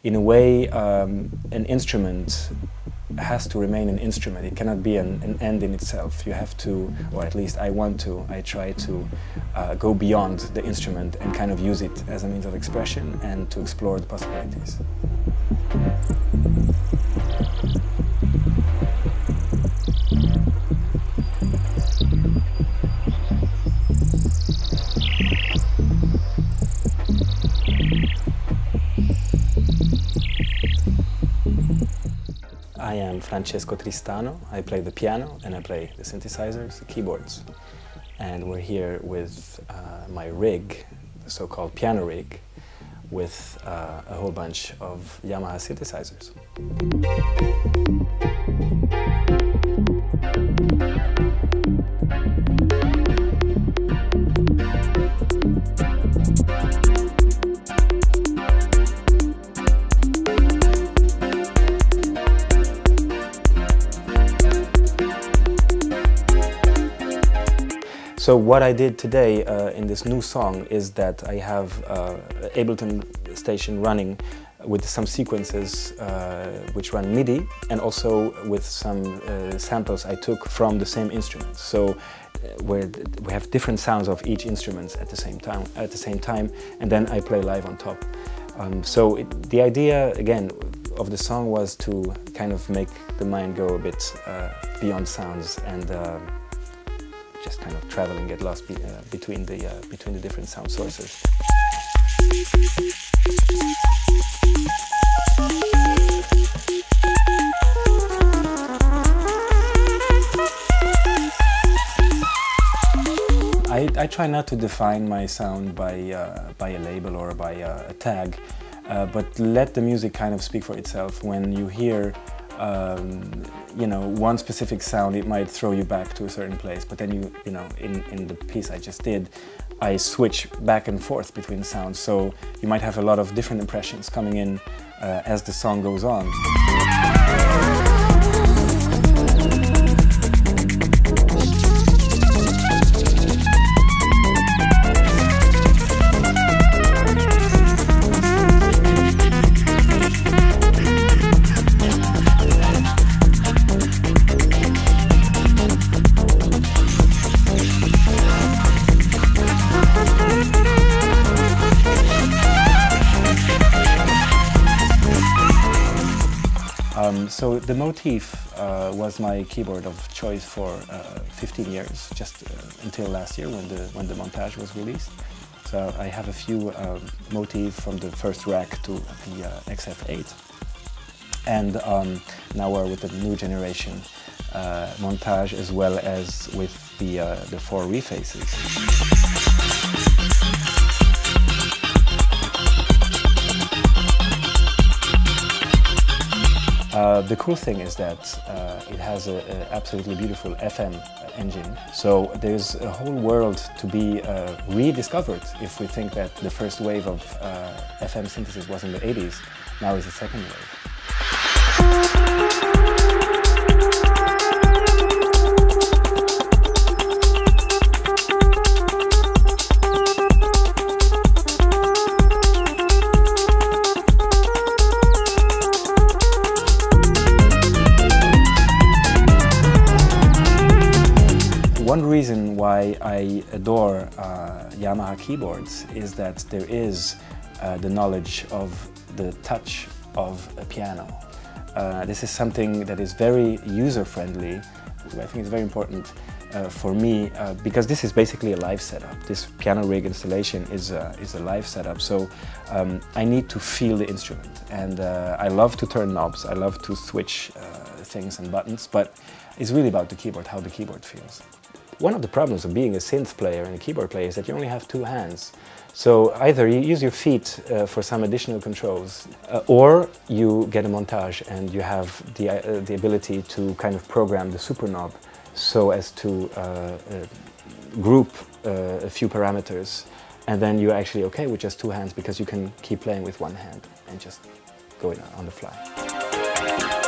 in a way, an instrument has to remain an instrument. It cannot be an end in itself. You have to, or at least I try to go beyond the instrument and kind of use it as a means of expression and to explore the possibilities. I am Francesco Tristano. I play the piano and I play the synthesizers, the keyboards. And we're here with my rig, the so-called piano rig, with a whole bunch of Yamaha synthesizers. So what I did today in this new song is that I have Ableton station running with some sequences which run MIDI, and also with some samples I took from the same instruments. So where we have different sounds of each instrument at the same time, and then I play live on top. The idea again of the song was to kind of make the mind go a bit beyond sounds and just kind of travel and get lost between the different sound sources. I try not to define my sound by a label or by a tag, but let the music kind of speak for itself. When you hear you know, one specific sound, it might throw you back to a certain place, but then you know, in the piece I just did, I switch back and forth between sounds, so you might have a lot of different impressions coming in as the song goes on. So the motif was my keyboard of choice for 15 years, just until last year when the Montage was released. So I have a few motifs from the first rack to the XF8. And now we're with the new generation Montage, as well as with the 4 refaces. The cool thing is that it has an absolutely beautiful FM engine, so there's a whole world to be rediscovered. If we think that the first wave of FM synthesis was in the 80s, now is the second wave. One reason why I adore Yamaha keyboards is that there is the knowledge of the touch of a piano. This is something that is very user-friendly. I think it's very important for me because this is basically a live setup. This piano rig installation is a live setup, so I need to feel the instrument. And I love to turn knobs, I love to switch things and buttons, but it's really about the keyboard, how the keyboard feels. One of the problems of being a synth player and a keyboard player is that you only have 2 hands. So either you use your feet for some additional controls, or you get a Montage and you have the ability to kind of program the super knob so as to group a few parameters, and then you're actually okay with just 2 hands because you can keep playing with 1 hand and just go on the fly.